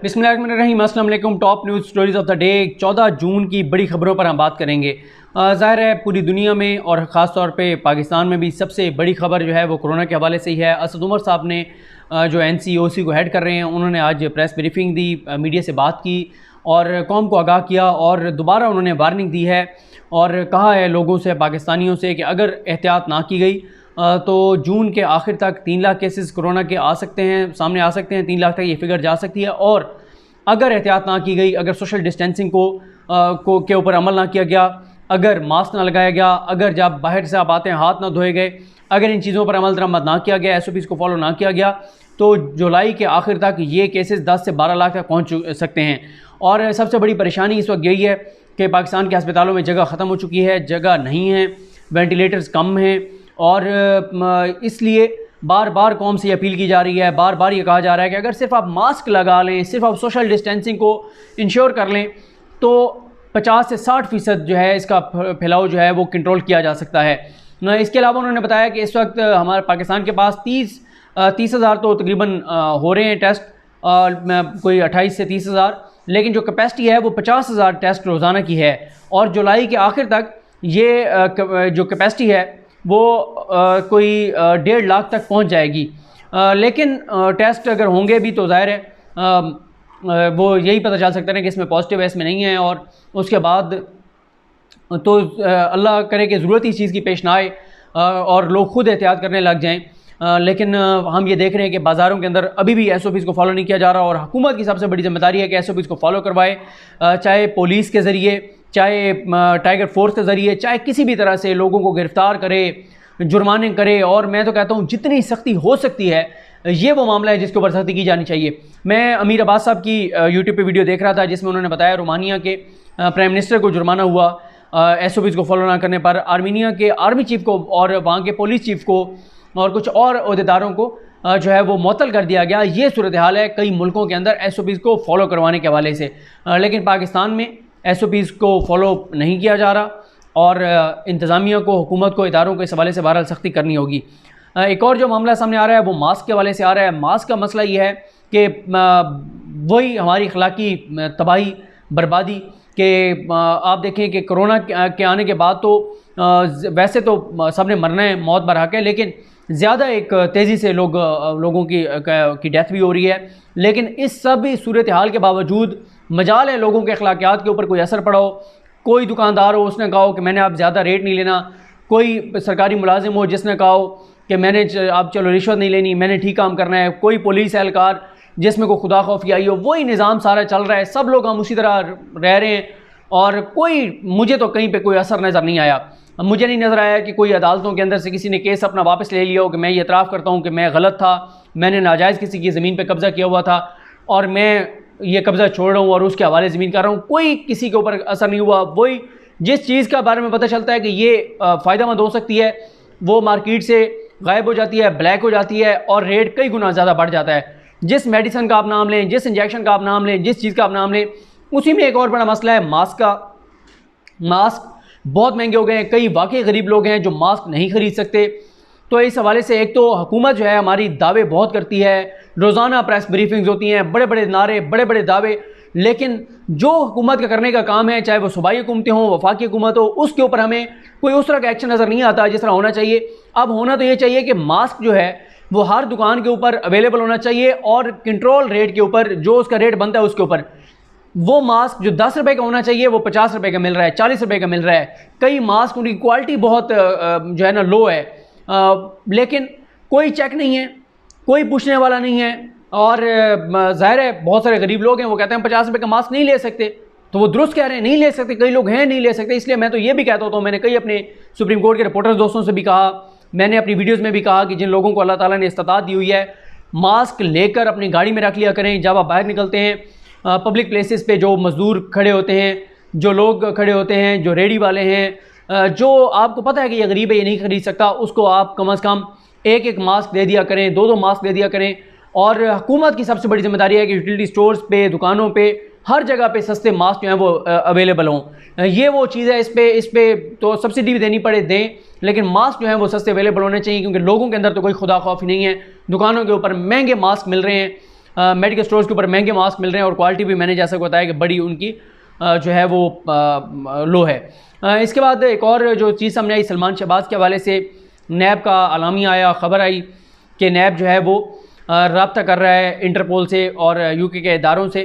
बिस्मिल्लाहिर्रहमानिर्रहीम, अस्सलाम वालेकुम। Top news stories of the day 14 जून की बड़ी खबरों पर हम बात करेंगे। ज़ाहिर है पूरी दुनिया में और ख़ास तौर पे पाकिस्तान में भी सबसे बड़ी खबर जो है वो कोरोना के हवाले से ही है। असद उमर साहब ने जो NCOC को हेड कर रहे हैं, उन्होंने आज प्रेस ब्रीफिंग दी, मीडिया से बात की और कौम को आगाह किया और दोबारा उन्होंने वार्निंग दी है और कहा है लोगों से, पाकिस्तानियों से कि अगर एहतियात ना की गई तो जून के आखिर तक 3 लाख केसेस कोरोना के आ सकते हैं, सामने आ सकते हैं। 3 लाख तक ये फिगर जा सकती है और अगर एहतियात ना की गई, अगर सोशल डिस्टेंसिंग के ऊपर अमल ना किया गया, अगर मास्क ना लगाया गया, अगर जब बाहर से आप आते हैं हाथ ना धोए गए, अगर इन चीज़ों पर अमल दरामद ना किया गया, SOPs को फॉलो ना किया गया, तो जुलाई के आखिर तक ये केसेस 10 से 12 लाख तक पहुँच सकते हैं। और सबसे बड़ी परेशानी इस वक्त यही है कि पाकिस्तान के अस्पतालों में जगह ख़त्म हो चुकी है, जगह नहीं है, वेंटिलेटर्स कम हैं और इसलिए बार बार कौम से अपील की जा रही है, बार बार ये कहा जा रहा है कि अगर सिर्फ आप मास्क लगा लें, सिर्फ आप सोशल डिस्टेंसिंग को इंश्योर कर लें तो 50 से 60% जो है इसका फैलाव जो है वो कंट्रोल किया जा सकता है। इसके अलावा उन्होंने बताया कि इस वक्त हमारे पाकिस्तान के पास 30 हज़ार तो तकरीबन हो रहे हैं टेस्ट, कोई 28 से 30 हज़ार, लेकिन जो कैपेसिटी है वो 50 हज़ार टेस्ट रोज़ाना की है और जुलाई के आखिर तक ये जो कैपेसिटी है वो कोई 1.5 लाख तक पहुंच जाएगी। लेकिन टेस्ट अगर होंगे भी तो ज़ाहिर है वो यही पता चल सकता है कि इसमें पॉजिटिव है, इसमें नहीं है, और उसके बाद तो अल्लाह करे कि ज़रूरत इस चीज़ की पेश ना आए और लोग खुद एहतियात करने लग जाएं। लेकिन हम ये देख रहे हैं कि बाज़ारों के अंदर अभी भी SOPs को फॉलो नहीं किया जा रहा और हुकूमत की सबसे बड़ी जिम्मेदारी है कि SOPs को फॉलो करवाए, चाहे पुलिस के ज़रिए, चाहे टाइगर फोर्स के ज़रिए, चाहे किसी भी तरह से लोगों को गिरफ़्तार करे, जुर्माने करे। और मैं तो कहता हूँ जितनी सख्ती हो सकती है ये वो मामला है जिसके ऊपर सख्ती की जानी चाहिए। मैं अमीर अब्बास साहब की YouTube पे वीडियो देख रहा था जिसमें उन्होंने बताया रोमानिया के प्राइम मिनिस्टर को जुर्माना हुआ SOPs को फॉलो ना करने पर, आर्मीनिया के आर्मी चीफ को और वहाँ के पुलिस चीफ को और कुछ और अहदेदारों को जो है वो मुअत्तल कर दिया गया। ये सूरत हाल है कई मुल्कों के अंदर SOPs को फॉलो करवाने के हवाले से, लेकिन पाकिस्तान में SOPs को फॉलो नहीं किया जा रहा और इंतज़ामिया को, हुकूमत को, इदारों को इस हवाले से बहरहाल सख्ती करनी होगी। एक और जो मामला सामने आ रहा है वो मास्क के हवाले से आ रहा है। मास्क का मसला ये है कि वही हमारी अखलाकी तबाही, बर्बादी कि आप देखें कि कोरोना के आने के बाद तो वैसे तो सब ने मरना है, मौत बरहक है, लेकिन ज़्यादा एक तेज़ी से लोगों की डेथ भी हो रही है। लेकिन इस सब सूरत हाल के बावजूद मजाल है लोगों के अखलाकियात के ऊपर कोई असर पड़ा हो। कोई दुकानदार हो उसने कहा हो कि मैंने आप ज़्यादा रेट नहीं लेना, कोई सरकारी मुलाजिम हो जिसने कहा हो कि मैंने आप चलो रिश्वत नहीं लेनी, मैंने ठीक काम करना है, कोई पुलिस एहलकार जिसमें को खुदा खौफी आई हो, वही निज़ाम सारा चल रहा है, सब लोग हम उसी तरह रह रहे हैं और मुझे तो कहीं पे कोई असर नज़र नहीं आया। मुझे नहीं नज़र आया कि कोई अदालतों के अंदर से किसी ने केस अपना वापस ले लिया हो कि मैं ये एतराफ़ करता हूँ कि मैं गलत था, मैंने नाजायज़ किसी की ज़मीन पर कब्ज़ा किया हुआ था और मैं ये कब्ज़ा छोड़ रहा हूँ और उसके हवाले ज़मीन कर रहा हूँ। कोई किसी के ऊपर असर नहीं हुआ। वही जिस चीज़ का बारे में पता चलता है कि ये फ़ायदेमंद हो सकती है वो मार्केट से गायब हो जाती है, ब्लैक हो जाती है और रेट कई गुना ज़्यादा बढ़ जाता है। जिस मेडिसन का आप नाम लें, जिस इंजेक्शन का आप नाम लें, जिस चीज़ का आप नाम लें, उसी में एक और बड़ा मसला है मास्क का। मास्क बहुत महंगे हो गए हैं, कई वाकई गरीब लोग हैं जो मास्क नहीं ख़रीद सकते। तो इस हवाले से एक तो हुकूमत जो है हमारी दावे बहुत करती है, रोज़ाना प्रेस ब्रीफिंग्स होती हैं, बड़े बड़े नारे, बड़े बड़े दावे, लेकिन जो हुकूमत का करने का काम है, चाहे वो सूबाई हुकूमतें हों, वफाकी हुकूमत हो, उसके ऊपर हमें कोई उस तरह का एक्शन नज़र नहीं आता जिस तरह होना चाहिए। अब होना तो ये चाहिए कि मास्क जो है वो हर दुकान के ऊपर अवेलेबल होना चाहिए और कंट्रोल रेट के ऊपर, जो उसका रेट बनता है उसके ऊपर वो मास्क जो 10 रुपये का होना चाहिए वो 50 रुपये का मिल रहा है, 40 रुपये का मिल रहा है। कई मास्क उनकी क्वालिटी बहुत जो है ना लो है, लेकिन कोई चेक नहीं है, कोई पूछने वाला नहीं है और ज़ाहिर है बहुत सारे गरीब लोग हैं वो कहते हैं 50 रुपये का मास्क नहीं ले सकते, तो वो दुरुस्त कह रहे हैं, नहीं ले सकते। कई लोग हैं नहीं ले सकते। इसलिए मैं तो ये भी कहता हूँ, मैंने कई अपने सुप्रीम कोर्ट के रिपोर्टर्स दोस्तों से भी कहा, मैंने अपनी वीडियोज़ में भी कहा कि जिन लोगों को अल्लाह ताला ने इस्तात दी हुई है मास्क लेकर अपनी गाड़ी में रख लिया करें जब आप बाहर निकलते हैं। पब्लिक प्लेसेस पे जो मज़दूर खड़े होते हैं, जो लोग खड़े होते हैं, जो रेडी वाले हैं, जो आपको पता है कि ये गरीब है, ये नहीं खरीद सकता, उसको आप कम अज़ कम एक मास्क दे दिया करें, दो मास्क दे दिया करें। और हुकूमत की सबसे बड़ी जिम्मेदारी है कि यूटिलिटी स्टोर्स पे, दुकानों पे, हर जगह पे सस्ते मास्क जो हैं वो अवेलेबल हों। ये वो चीज़ है, इस पे तो सब्सिडी भी देनी पड़े दें, लेकिन मास्क जो हैं वो सस्ते अवेलेबल होने चाहिए क्योंकि लोगों के अंदर तो कोई खुदा खौफ नहीं है। दुकानों के ऊपर महंगे मास्क मिल रहे हैं मेडिकल स्टोर्स के ऊपर महंगे मास्क मिल रहे हैं और क्वालिटी भी मैंने जैसा बताया कि बड़ी उनकी जो है वो लो है। इसके बाद एक और जो चीज़ सामने आई, सलमान शहबाज के हवाले से नैब का आलामिया आया, ख़बर आई कि नैब जो है वो रब्ता कर रहा है इंटरपोल से और यूके के इदारों से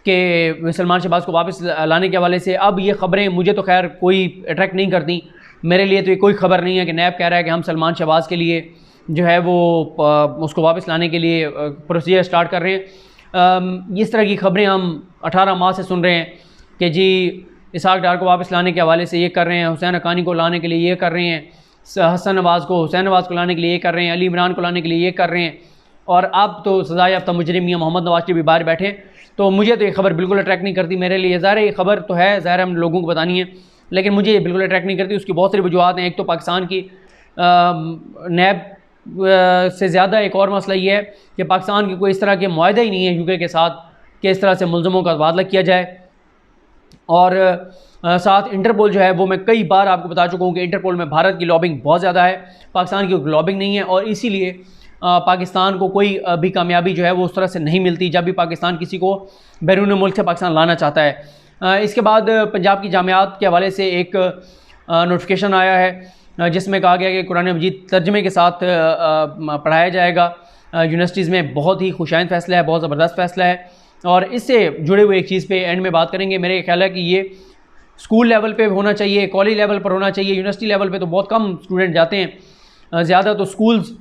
कि सलमान शहबाज को वापस लाने के हवाले से। अब ये ख़बरें मुझे तो खैर कोई अट्रैक्ट नहीं करती, मेरे लिए तो ये कोई ख़बर नहीं है कि नैब कह रहा है कि हम सलमान शहबाज के लिए जो है वो उसको वापस लाने के लिए प्रोसीजर स्टार्ट कर रहे हैं। इस तरह की ख़बरें हम 18 माह से सुन रहे हैं कि जी इसहाक डार को वापस लाने के हवाले से ये कर रहे हैं, हुसैन हक्कानी को लाने के लिए ये कर रहे हैं, हसन नवाज़ को हुसैन नवाज़ को लाने के लिए ये कर रहे हैं, अली इमरान को लाने के लिए ये कर रहे हैं, और अब तो सज़ा याफ्ता मुजरिम मियां मोहम्मद नवाज़ शरीफ भी बाहर बैठे। तो मुझे तो ये खबर बिल्कुल अट्रैक्ट नहीं करती। मेरे लिए ज़ाहिर है ये खबर तो है, ज़ाहिर हम लोगों को बतानी है, लेकिन मुझे ये बिल्कुल अट्रैक्ट नहीं करती। उसकी बहुत सारी वजूहत हैं। एक तो पाकिस्तान की नैब से ज़्यादा एक और मसला ये है कि पाकिस्तान की कोई इस तरह के मुआहदा ही नहीं है यूके के साथ कि इस तरह से मुलज़मों का तबादला किया जाए। और साथ इंटरपोल जो है वो मैं कई बार आपको बता चुका हूँ कि इंटरपोल में भारत की लॉबिंग बहुत ज़्यादा है, पाकिस्तान की लॉबिंग नहीं है, और इसीलिए पाकिस्तान को कोई भी कामयाबी जो है वो उस तरह से नहीं मिलती जब भी पाकिस्तान किसी को बैरून मुल्क से पाकिस्तान लाना चाहता है। इसके बाद पंजाब की जामियात के हवाले से एक नोटिफिकेशन आया है जिसमें कहा गया कि कुरान मजीद तर्जमे के साथ पढ़ाया जाएगा यूनिवर्सिटीज़ में। बहुत ही खुशाइंद फ़ैसला है, बहुत ज़बरदस्त फ़ैसला है, और इससे जुड़े हुए एक चीज़ पे एंड में बात करेंगे। मेरे ख्याल है कि ये स्कूल लेवल पे होना चाहिए, कॉलेज लेवल पर होना चाहिए, यूनिवर्सिटी लेवल पे तो बहुत कम स्टूडेंट जाते हैं, ज़्यादा तो स्कूल्स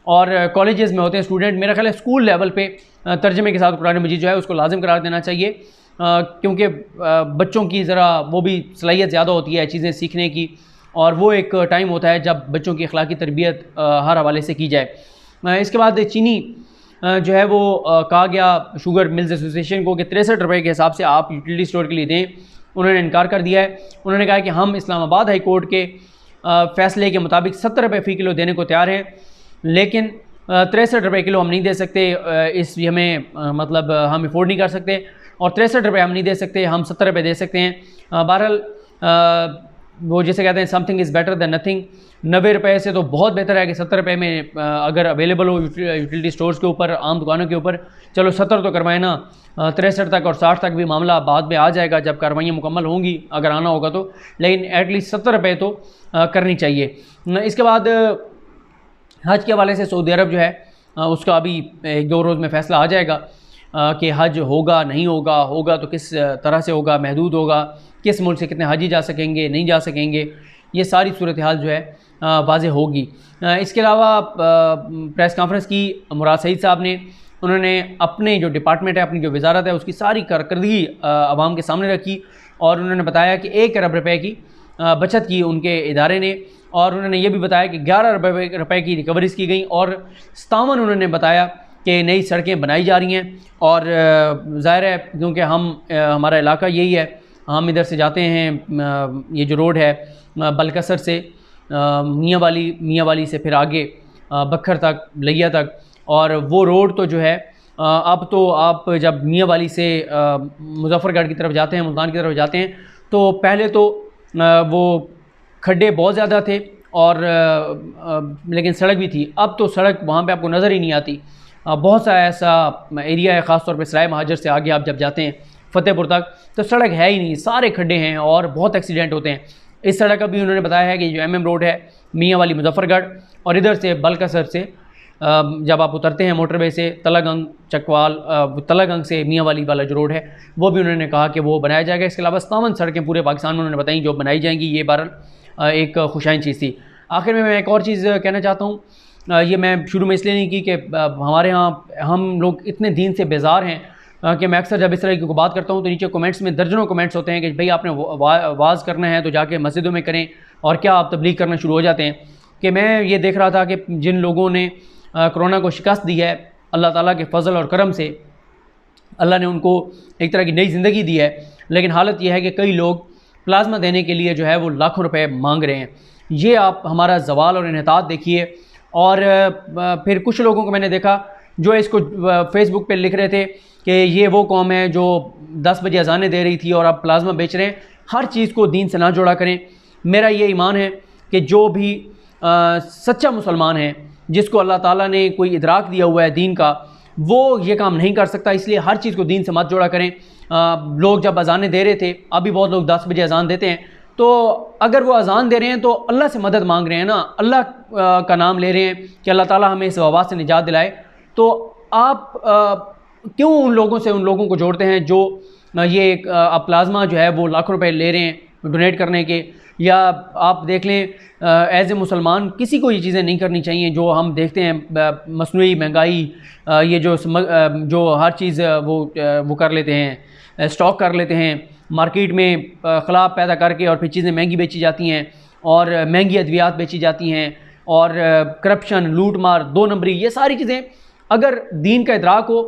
और कॉलेजेस में होते हैं स्टूडेंट। मेरा ख्याल है स्कूल लेवल पे तर्जमे के साथ कुरान मजीद जो है उसको लाजिम करार देना चाहिए, क्योंकि बच्चों की ज़रा वो भी सलाहियत ज़्यादा होती है चीज़ें सीखने की, और वो एक टाइम होता है जब बच्चों की अखलाकी तरबियत हर हवाले से की जाए। इसके बाद चीनी जो है वो कहा गया शुगर मिल्स एसोसिएशन को कि 63 रुपये के हिसाब से आप यूटिलिटी स्टोर के लिए दें, उन्होंने इनकार कर दिया है। उन्होंने कहा कि हम इस्लामाबाद हाई कोर्ट के फ़ैसले के मुताबिक 70 रुपये फ़ी किलो देने को तैयार हैं, लेकिन 63 रुपये किलो हम नहीं दे सकते, इस हमें मतलब हम अफोर्ड नहीं कर सकते, और 63 रुपये हम नहीं दे सकते, हम 70 रुपये दे सकते हैं। बहरहाल वो जैसे कहते हैं something is better than nothing. 90 रुपये से तो बहुत बेहतर है कि 70 रुपये में अगर अवेलेबल हो यूटिलिटी स्टोर्स के ऊपर, आम दुकानों के ऊपर। चलो 70 तो करवाएं ना, 63 तक और 60 तक भी मामला बाद में आ जाएगा जब कार्रवाइयाँ मुकम्मल होंगी, अगर आना होगा तो, लेकिन एटलीस्ट 70 रुपये तो करनी चाहिए। इसके बाद हज के हवाले से सऊदी अरब जो है उसका अभी 1-2 रोज़ में फ़ैसला आ जाएगा कि हज होगा नहीं होगा, होगा तो किस तरह से होगा, महदूद होगा, किस मुल्क से कितने हाजी जा सकेंगे नहीं जा सकेंगे, ये सारी सूरत हाल जो है वाज़ेह होगी। इसके अलावा प्रेस कॉन्फ्रेंस की मुराद सईद साहब ने, उन्होंने अपने जो डिपार्टमेंट है, अपनी जो वजारत है, उसकी सारी कारकर्दगी आवाम के सामने रखी, और उन्होंने बताया कि 1 अरब रुपये की बचत की उनके इदारे ने, और उन्होंने ये भी बताया कि 11 अरब रुपये की रिकवरीज की गई, और 57 उन्होंने बताया कि नई सड़कें बनाई जा रही हैं। और ज़ाहिर है क्योंकि हमारा इलाका यही है, हम इधर से जाते हैं, ये जो रोड है बलकसर से मियाँ वाली से फिर आगे बखर तक, लिया तक, और वो रोड तो जो है अब तो आप जब मियाँ वाली से मुजफ्फरगढ़ की तरफ जाते हैं, मुल्तान की तरफ जाते हैं, तो पहले तो वो खड्डे बहुत ज़्यादा थे और लेकिन सड़क भी थी। अब तो सड़क वहाँ पे आपको नज़र ही नहीं आती। बहुत सा ऐसा एरिया है, ख़ास तौर पे सराय महाजर से आगे आप जब जाते हैं फ़तेहपुर तक, तो सड़क है ही नहीं, सारे खड्डे हैं और बहुत एक्सीडेंट होते हैं। इस सड़क का भी उन्होंने बताया है कि जो MM रोड है मियाँ वाली मुजफ्फरगढ़, और इधर से बलकसर से जब आप उतरते हैं मोटरवे से तलागंग चकवाल, तलागंग से मियाँ वाली वाला जो रोड है वो भी उन्होंने कहा कि वो बनाया जाएगा। इसके अलावा 57 सड़कें पूरे पाकिस्तान में उन्होंने बताई जो बनाई जाएंगी। ये बहरहाल एक खुशाइन चीज़ थी। आखिर में मैं एक और चीज़ कहना चाहता हूँ, ये मैं शुरू में इसलिए नहीं की कि हमारे यहाँ हम लोग इतने दीन से बेजार हैं कि मैं अक्सर जब इस तरह की बात करता हूँ तो नीचे कमेंट्स में दर्जनों कमेंट्स होते हैं कि भाई आपने वाज करना है तो जाके मस्जिदों में करें, और क्या आप तबलीग करना शुरू हो जाते हैं। कि मैं ये देख रहा था कि जिन लोगों ने कोरोना को शिकस्त दी है, अल्लाह ताला के फ़ज़ल और करम से अल्लाह ने उनको एक तरह की नई ज़िंदगी दी है, लेकिन हालत यह है कि कई लोग प्लाज्मा देने के लिए जो है वो लाखों रुपए मांग रहे हैं। ये आप हमारा ज़वाल और इन्हितात देखिए। और फिर कुछ लोगों को मैंने देखा जो इसको फेसबुक पे लिख रहे थे कि ये वो कौम है जो 10 बजे अज़ानें दे रही थी और अब प्लाज्मा बेच रहे हैं। हर चीज़ को दीन से ना जोड़ा करें। मेरा ये ईमान है कि जो भी सच्चा मुसलमान है, जिसको अल्लाह ताला ने कोई इदराक दिया हुआ है दीन का, वो ये काम नहीं कर सकता। इसलिए हर चीज़ को दीन से मत जोड़ा करें। लोग जब अजानें दे रहे थे, अभी बहुत लोग 10 बजे अजान देते हैं, तो अगर वो अजान दे रहे हैं तो अल्लाह से मदद मांग रहे हैं ना, अल्लाह का नाम ले रहे हैं कि अल्लाह ताला हमें इस वबा से निजात दिलाए। तो आप क्यों उन लोगों को जोड़ते हैं जो ये प्लाज्मा जो है वो लाखों रुपए ले रहे हैं डोनेट करने के। या आप देख लें एज ए मुसलमान किसी को ये चीज़ें नहीं करनी चाहिए जो हम देखते हैं, मसनूई महंगाई, ये जो हर चीज़ वो कर लेते हैं, स्टॉक कर लेते हैं मार्केट में, खलाफ पैदा करके, और फिर चीज़ें महंगी बेची जाती हैं और महंगी अद्वियात बेची जाती हैं, और करप्शन, लूट मार, 2 नंबरी, ये सारी चीज़ें अगर दीन का इदराक हो,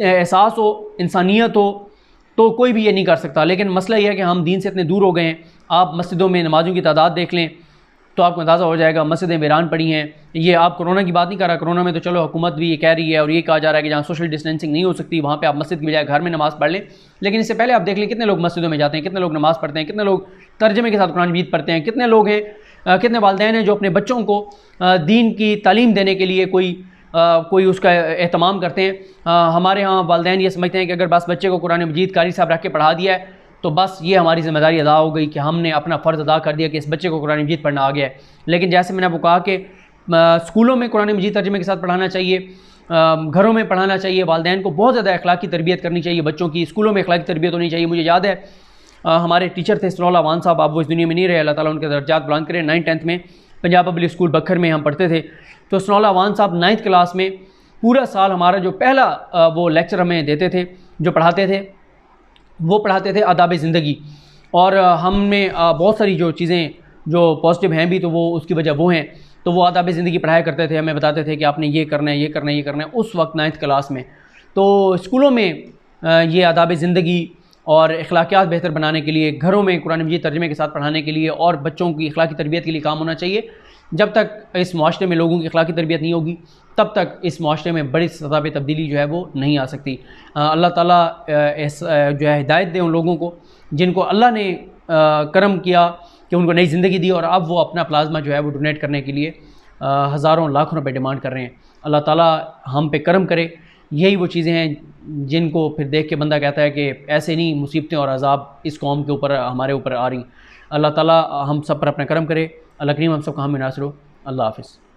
एहसास हो, इंसानियत हो, तो कोई भी ये नहीं कर सकता। लेकिन मसला ये है कि हम दीन से इतने दूर हो गए हैं। आप मस्जिदों में नमाज़ों की तादाद देख लें तो आपको अंदाज़ा हो जाएगा, मस्जिदें वीरान पड़ी हैं। ये आप कोरोना की बात नहीं कर रहा, कोरोना में तो चलो हुकूमत भी ये कह रही है और ये कहा जा रहा है कि जहाँ सोशल डिस्टेंसिंग नहीं हो सकती वहाँ पे आप मस्जिद की बजाय घर में नमाज़ पढ़ लें। लेकिन इससे पहले आप देख लें कितने लोग मस्जिदों में जाते हैं, कितने लोग नमाज़ पढ़ते हैं, कितने लोग तर्जमे के साथ कुरान मजीद पढ़ते हैं, कितने लोग हैं, कितने वालिदैन हैं जो अपने बच्चों को दीन की तालीम देने के लिए कोई उसका एहतमाम करते हैं। हमारे यहाँ वालिदैन ये समझते हैं कि अगर बस बच्चे को कुरान मजीद कारी साहब रख के पढ़ा दिया है तो बस ये हमारी ज़िम्मेदारी अदा हो गई कि हमने अपना फ़र्ज़ अदा कर दिया कि इस बच्चे को कुरान मजीद पढ़ना आ गया है। लेकिन जैसे मैंने आपको कहा कि स्कूलों में कुरान मजीद तर्जुमे के साथ पढ़ाना चाहिए, घरों में पढ़ाना चाहिए, वालिदैन को बहुत ज़्यादा अखलाक की तरबियत करनी चाहिए बच्चों की, स्कूलों में अखलाक की तरबियत होनी चाहिए। मुझे याद है हमारे टीचर थे सनाउल्लाह वान साहब, आप वो इस दुनिया में नहीं रहे, अल्लाह ताला उनके दर्जात बुलंद करें। 9th-10th में पंजाब पब्लिक स्कूल बखर में हम पढ़ते थे। तो सनाउल्लाह वान साहब 9th क्लास में पूरा साल हमारा जो पहला वो लेक्चर हमें देते थे, जो पढ़ाते थे, वो पढ़ाते थे आदाब ज़िंदगी। और हमने बहुत सारी जो चीज़ें जो पॉजिटिव हैं भी तो वो उसकी वजह वो हैं, तो वो आदाब ज़िंदगी पढ़ाया करते थे, हमें बताते थे कि आपने ये करना है, ये करना है, ये करना है उस वक्त 9th क्लास में। तो स्कूलों में ये आदाब ज़िंदगी और अखलाकियात बेहतर बनाने के लिए, घरों में कुरान मजीद तर्जुमे के साथ पढ़ाने के लिए और बच्चों की अखलाकी तरबियत के लिए काम होना चाहिए। जब तक इस माशरे में लोगों की अखलाकी तरबियत नहीं होगी तब तक इस माशरे में बड़ी सतह पे तब्दीली जो है वो नहीं आ सकती। अल्लाह ताला जो है हिदायत दे उन लोगों को जिनको अल्लाह ने करम किया कि उनको नई ज़िंदगी दी और अब वो अपना प्लाज्मा जो है वो डोनेट करने के लिए हज़ारों लाखों रुपए डिमांड कर रहे हैं। अल्लाह ताला हम पे करम करे। यही वो चीज़ें हैं जिनको फिर देख के बंदा कहता है कि ऐसे नहीं मुसीबतें और अज़ाब इस कौम के ऊपर, हमारे ऊपर आ रही। अल्लाह ताला हम सब पर अपना करम करे। अल्लाह करीम हम सब का हम नासिर हो। अल्लाह हाफ़िज़।